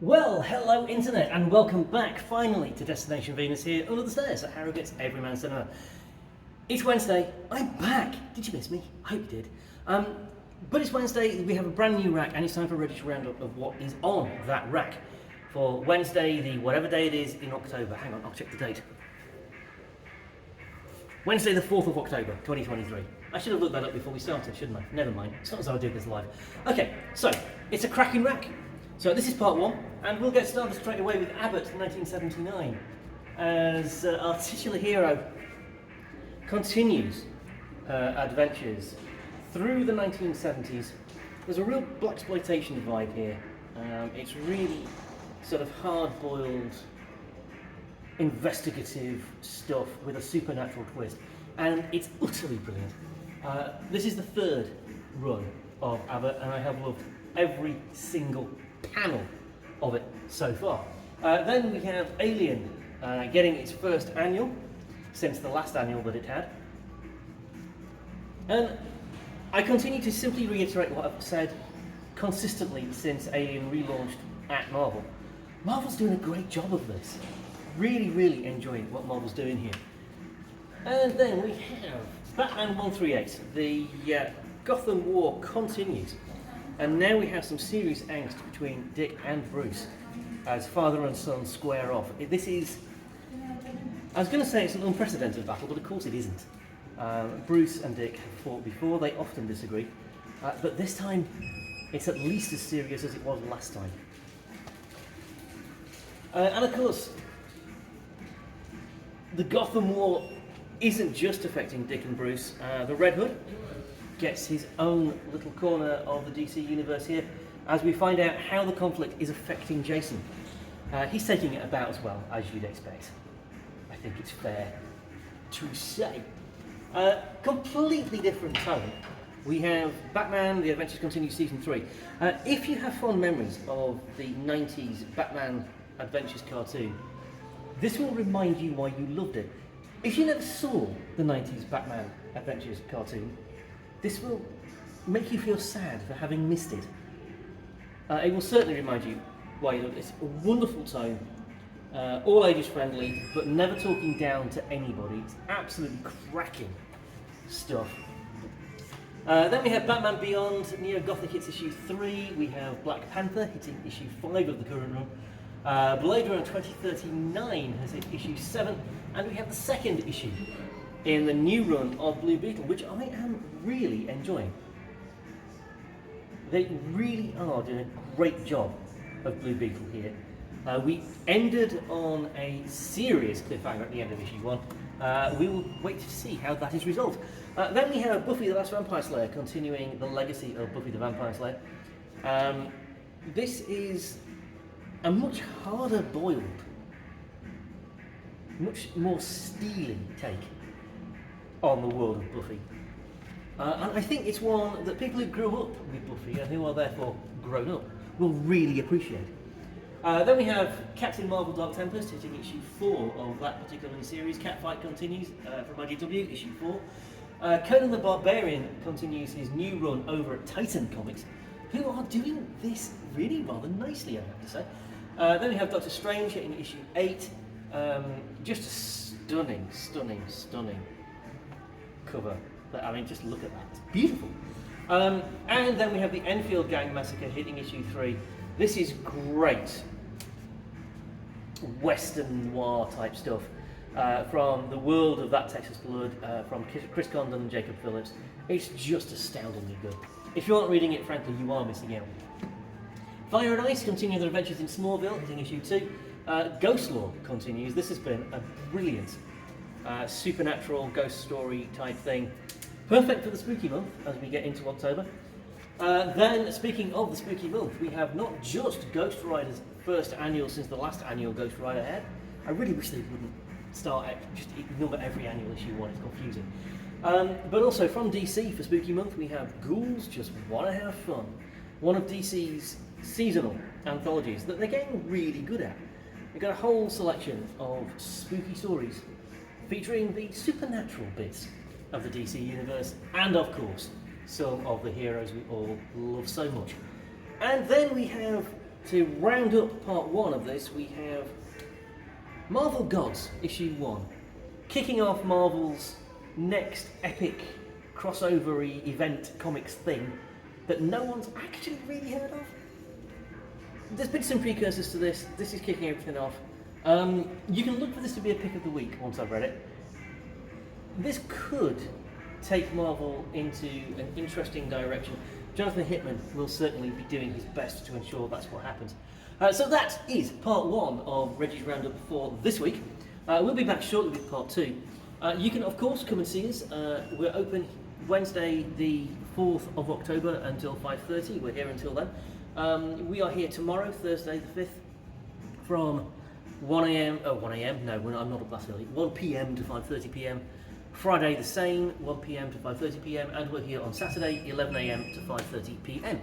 Well, hello Internet, and welcome back finally to Destination Venus here under the stairs at Harrogate's Everyman Cinema. It's Wednesday, I'm back! Did you miss me? I hope you did. But it's Wednesday, we have a brand new rack, and it's time for Regie's roundup of what is on that rack for Wednesday, the whatever day it is in October. Hang on, I'll check the date. Wednesday the 4th of October, 2023. I should have looked that up before we started, shouldn't I? Never mind, it's not as though I did this live. Okay, so, it's a cracking rack. So this is part one, and we'll get started straight away with Abbott 1979, as our titular hero continues her adventures through the 1970s. There's a real blaxploitation vibe here. It's really sort of hard-boiled, investigative stuff with a supernatural twist, and it's utterly brilliant. This is the third run of Abbott, and I have loved every single panel of it so far. Then we have Alien getting its first annual since the last annual that it had. And I continue to simply reiterate what I've said consistently since Alien relaunched at Marvel. Marvel's doing a great job of this. Really, really enjoying what Marvel's doing here. And then we have Batman 138. The Gotham War continues. And now we have some serious angst between Dick and Bruce as father and son square off. This is, I was going to say it's an unprecedented battle, but of course it isn't. Bruce and Dick have fought before, they often disagree, but this time it's at least as serious as it was last time. And of course, the Gotham War isn't just affecting Dick and Bruce. The Red Hood gets his own little corner of the DC universe here as we find out how the conflict is affecting Jason. He's taking it about as well as you'd expect. I think it's fair to say. Completely different tone. We have Batman, The Adventures Continue Season 3. If you have fond memories of the 90s Batman Adventures cartoon, this will remind you why you loved it. If you never saw the 90s Batman Adventures cartoon, this will make you feel sad for having missed it. It will certainly remind you why you love it. It's a wonderful tone, all ages friendly, but never talking down to anybody. It's absolutely cracking stuff. Then we have Batman Beyond, Neo Gothic hits issue 3. We have Black Panther hitting issue 5 of the current run. Blade Runner 2039 has hit issue 7, and we have the second issue in the new run of Blue Beetle, which I am really enjoying. They really are doing a great job of Blue Beetle here. We ended on a serious cliffhanger at the end of issue 1. We will wait to see how that is resolved. Then we have Buffy the Last Vampire Slayer continuing the legacy of Buffy the Vampire Slayer. This is a much harder boiled, much more steely take on the world of Buffy. And I think it's one that people who grew up with Buffy and who are therefore grown up will really appreciate. Then we have Captain Marvel Dark Tempest hitting issue 4 of that particular series. Catfight continues from IDW, issue 4. Conan the Barbarian continues his new run over at Titan Comics, who are doing this really rather nicely, I have to say. Then we have Doctor Strange hitting issue 8. Just a stunning, stunning, stunning cover. I mean, just look at that. It's beautiful. And then we have the Enfield Gang Massacre hitting issue 3. This is great Western noir type stuff from the world of That Texas Blood, from Chris Condon and Jacob Phillips. It's just astoundingly good. If you aren't reading it, frankly, you are missing out. Fire and Ice continue their adventures in Smallville, hitting issue 2. Ghost Law continues. This has been a brilliant supernatural ghost story type thing. Perfect for the spooky month as we get into October. Then, speaking of the spooky month, we have not just Ghost Rider's first annual since the last annual Ghost Rider had. I really wish they wouldn't start at just ignore every annual issue one, it's confusing. But also from DC for spooky month, we have Ghouls Just Wanna Have Fun, one of DC's seasonal anthologies that they're getting really good at. They've got a whole selection of spooky stories featuring the supernatural bits of the DC universe, and of course, some of the heroes we all love so much. And then we have To round up part 1 of this, we have Marvel Gods, issue 1. Kicking off Marvel's next epic crossover-y event comics thing that no one's actually really heard of. There's been some precursors to this. This is kicking everything off. You can look for this to be a pick of the week once I've read it. This could take Marvel into an interesting direction. Jonathan Hickman will certainly be doing his best to ensure that's what happens. So that is part 1 of Reggie's Roundup for this week. We'll be back shortly with part 2. You can of course come and see us. We're open Wednesday the 4th of October until 5:30. We're here until then. We are here tomorrow, Thursday the 5th, from 1am, no, I'm not up that early, 1pm to 5:30pm. Friday the same, 1pm to 5:30pm, and we're here on Saturday, 11am to 5:30pm.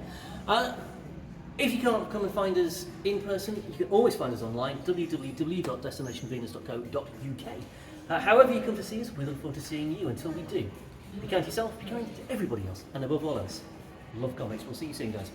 If you can't come and find us in person, you can always find us online, www.destinationvenus.co.uk. However you come to see us, we look forward to seeing you. Until we do, be kind to yourself, be kind to everybody else, and above all else, love comics. We'll see you soon, guys.